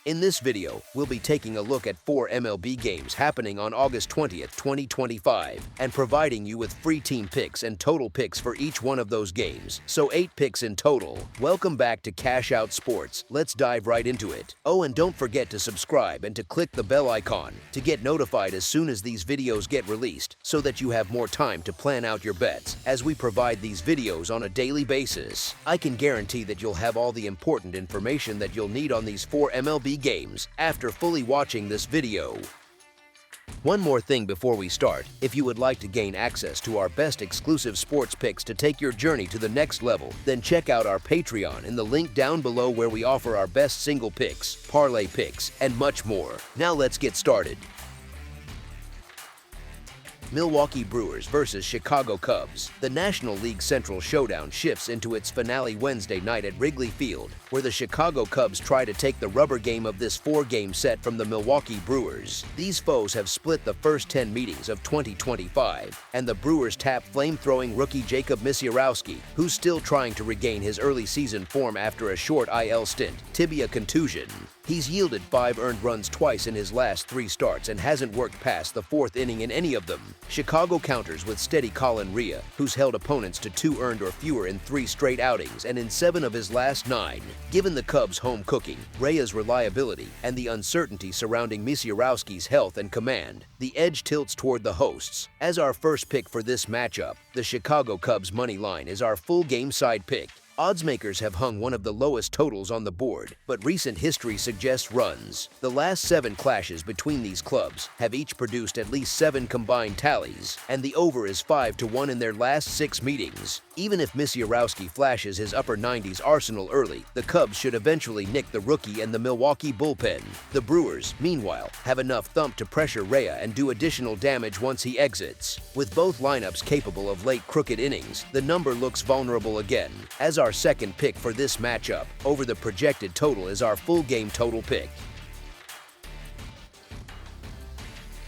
In this video, we'll be taking a look at 4 MLB games happening on August 20th, 2025, and providing you with free team picks and total picks for each one of those games, so 8 picks in total. Welcome back to Cash Out Sports. Let's dive right into it. Oh, and don't forget to subscribe and to click the bell icon to get notified as soon as these videos get released, so that you have more time to plan out your bets as we provide these videos on a daily basis. I can guarantee that you'll have all the important information that you'll need on these 4 MLB games after fully watching this video. One more thing before we start: if you would like to gain access to our best exclusive sports picks to take your journey to the next level, then check out our Patreon in the link down below, where we offer our best single picks, parlay picks, and much more. Now let's get started. Milwaukee Brewers versus Chicago Cubs. The National League Central Showdown shifts into its finale Wednesday night at Wrigley Field, where the Chicago Cubs try to take the rubber game of this 4-game set from the Milwaukee Brewers. These foes have split the first 10 meetings of 2025, and the Brewers tap flame-throwing rookie Jacob Misiorowski, who's still trying to regain his early season form after a short IL stint, tibia contusion. He's yielded 5 earned runs twice in his last 3 starts and hasn't worked past the 4th inning in any of them. Chicago counters with steady Colin Rea, who's held opponents to 2 earned or fewer in 3 straight outings and in 7 of his last 9. Given the Cubs' home cooking, Rea's reliability, and the uncertainty surrounding Misiorowski's health and command, the edge tilts toward the hosts. As our first pick for this matchup, the Chicago Cubs money line is our full game side pick. Oddsmakers have hung one of the lowest totals on the board, but recent history suggests runs. The last 7 clashes between these clubs have each produced at least 7 combined tallies, and the over is 5-1 in their last 6 meetings. Even if Misiorowski flashes his upper 90s arsenal early, the Cubs should eventually nick the rookie and the Milwaukee bullpen. The Brewers, meanwhile, have enough thump to pressure Rea and do additional damage once he exits. With both lineups capable of late crooked innings, the number looks vulnerable again. As our second pick for this matchup, over the projected total is our full game total pick.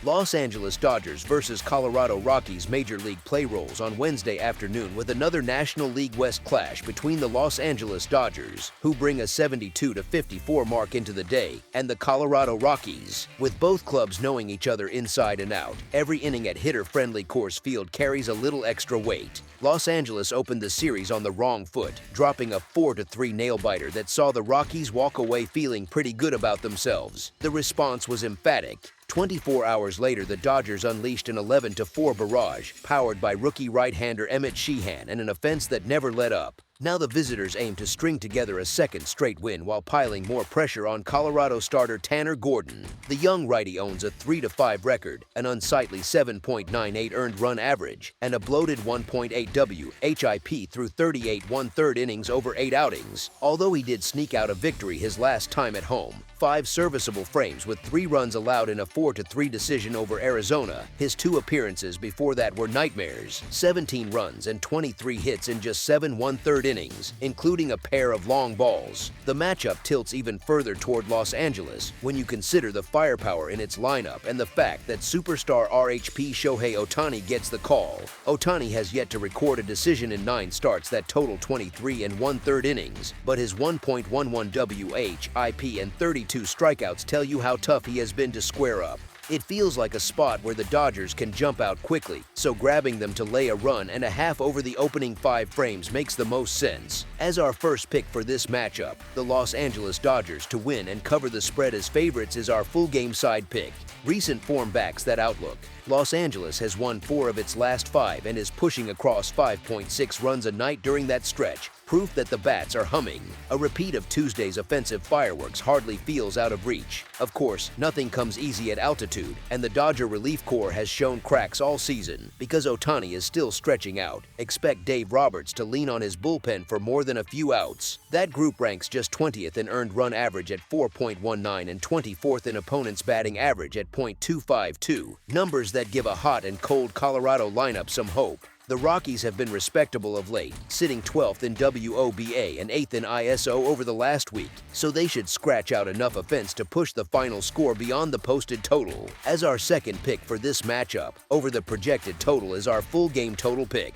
Los Angeles Dodgers versus Colorado Rockies Major League play rolls on Wednesday afternoon with another National League West clash between the Los Angeles Dodgers, who bring a 72-54 mark into the day, and the Colorado Rockies. With both clubs knowing each other inside and out, every inning at hitter-friendly Coors Field carries a little extra weight. Los Angeles opened the series on the wrong foot, dropping a 4-3 nail-biter that saw the Rockies walk away feeling pretty good about themselves. The response was emphatic. 24 hours later, the Dodgers unleashed an 11-4 barrage, powered by rookie right-hander Emmett Sheehan and an offense that never let up. Now the visitors aim to string together a second straight win while piling more pressure on Colorado starter Tanner Gordon. The young righty owns a 3-5 record, an unsightly 7.98 earned run average, and a bloated 1.8 WHIP through 38 1/3 innings over 8 outings. Although he did sneak out a victory his last time at home, 5 serviceable frames with 3 runs allowed in a 4-3 decision over Arizona, his 2 appearances before that were nightmares. 17 runs and 23 hits in just 7 1/3 innings, including a pair of long balls. The matchup tilts even further toward Los Angeles when you consider the firepower in its lineup and the fact that superstar RHP Shohei Ohtani gets the call. Ohtani has yet to record a decision in 9 starts that total 23 1/3 innings, but his 1.11 WHIP and 32 strikeouts tell you how tough he has been to square up. It feels like a spot where the Dodgers can jump out quickly, so grabbing them to lay a run and a half over the opening 5 frames makes the most sense. As our first pick for this matchup, the Los Angeles Dodgers to win and cover the spread as favorites is our full game side pick. Recent form backs that outlook. Los Angeles has won 4 of its last 5 and is pushing across 5.6 runs a night during that stretch, proof that the bats are humming. A repeat of Tuesday's offensive fireworks hardly feels out of reach. Of course, nothing comes easy at altitude, and the Dodger relief corps has shown cracks all season. Because Ohtani is still stretching out, expect Dave Roberts to lean on his bullpen for more than a few outs. That group ranks just 20th in earned run average at 4.19 and 24th in opponents' batting average at .252, numbers that give a hot and cold Colorado lineup some hope. The Rockies have been respectable of late, sitting 12th in WOBA and 8th in ISO over the last week, so they should scratch out enough offense to push the final score beyond the posted total. As our second pick for this matchup, over the projected total is our full game total pick.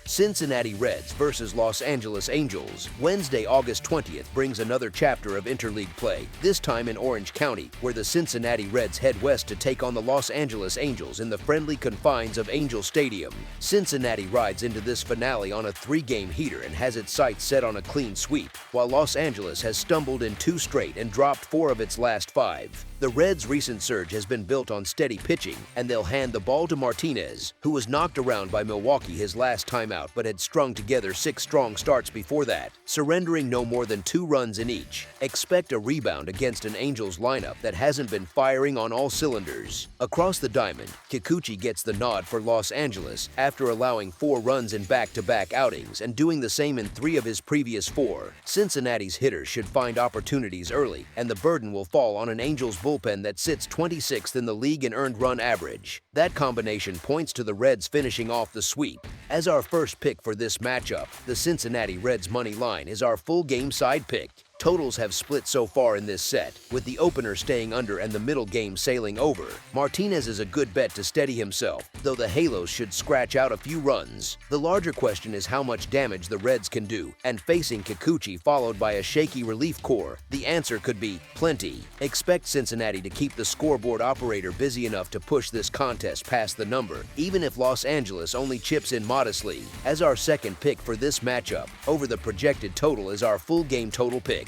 Cincinnati Reds versus Los Angeles Angels. Wednesday, August 20th brings another chapter of interleague play, this time in Orange County, where the Cincinnati Reds head west to take on the Los Angeles Angels in the friendly confines of Angel Stadium. Cincinnati rides into this finale on a 3-game heater and has its sights set on a clean sweep, while Los Angeles has stumbled in 2 straight and dropped 4 of its last 5. The Reds' recent surge has been built on steady pitching, and they'll hand the ball to Martinez, who was knocked around by Milwaukee his last time out but had strung together 6 strong starts before that, surrendering no more than 2 runs in each. Expect a rebound against an Angels lineup that hasn't been firing on all cylinders. Across the diamond, Kikuchi gets the nod for Los Angeles after allowing 4 runs in back-to-back outings and doing the same in 3 of his previous 4. Cincinnati's hitters should find opportunities early, and the burden will fall on an Angels bullpen that sits 26th in the league in earned run average. That combination points to the Reds finishing off the sweep. As our first pick for this matchup, the Cincinnati Reds money line is our full game side pick. Totals have split so far in this set, with the opener staying under and the middle game sailing over. Martinez is a good bet to steady himself, though the Halos should scratch out a few runs. The larger question is how much damage the Reds can do, and facing Kikuchi followed by a shaky relief corps, the answer could be plenty. Expect Cincinnati to keep the scoreboard operator busy enough to push this contest past the number, even if Los Angeles only chips in modestly. As our second pick for this matchup, over the projected total is our full game total pick.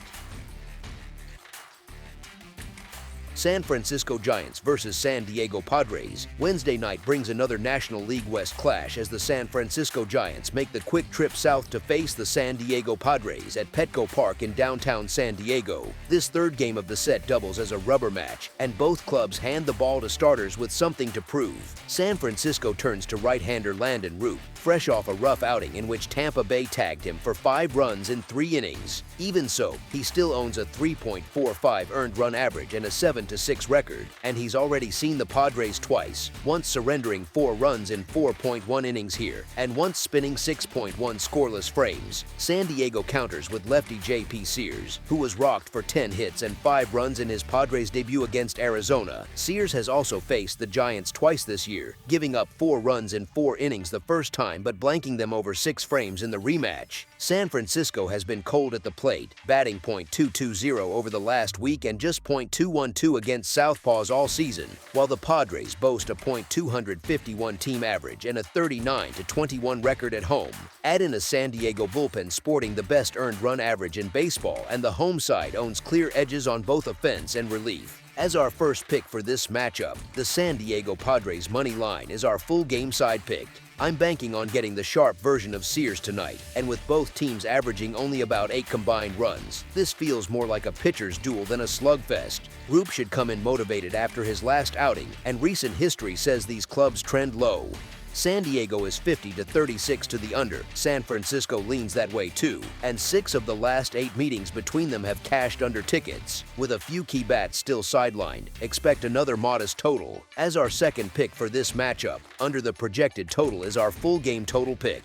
San Francisco Giants versus San Diego Padres. Wednesday night brings another National League West clash as the San Francisco Giants make the quick trip south to face the San Diego Padres at Petco Park in downtown San Diego. This third game of the set doubles as a rubber match, and both clubs hand the ball to starters with something to prove. San Francisco turns to right-hander Landon Root, fresh off a rough outing in which Tampa Bay tagged him for 5 runs in 3 innings. Even so, he still owns a 3.45 earned run average and a 7-6 record, and he's already seen the Padres twice, once surrendering 4 runs in 4.1 innings here, and once spinning 6.1 scoreless frames. San Diego counters with lefty J.P. Sears, who was rocked for 10 hits and 5 runs in his Padres debut against Arizona. Sears has also faced the Giants twice this year, giving up 4 runs in 4 innings the first time but blanking them over 6 frames in the rematch. San Francisco has been cold at the plate, batting .220 over the last week and just .212 against southpaws all season, while the Padres boast a .251 team average and a 39-21 record at home. Add in a San Diego bullpen sporting the best earned run average in baseball, and the home side owns clear edges on both offense and relief. As our first pick for this matchup, the San Diego Padres money line is our full game side pick. I'm banking on getting the sharp version of Sears tonight, and with both teams averaging only about 8 combined runs, this feels more like a pitcher's duel than a slugfest. Roop should come in motivated after his last outing, and recent history says these clubs trend low. San Diego is 50-36 to the under. San Francisco leans that way too, and 6 of the last 8 meetings between them have cashed under tickets. With a few key bats still sidelined, expect another modest total. As our second pick for this matchup, under the projected total is our full game total pick.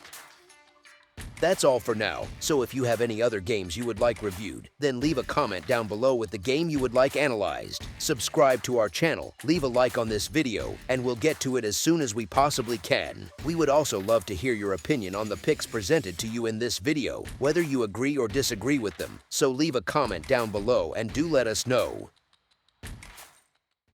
That's all for now, so if you have any other games you would like reviewed, then leave a comment down below with the game you would like analyzed. Subscribe to our channel, leave a like on this video, and we'll get to it as soon as we possibly can. We would also love to hear your opinion on the picks presented to you in this video, whether you agree or disagree with them, so leave a comment down below and do let us know.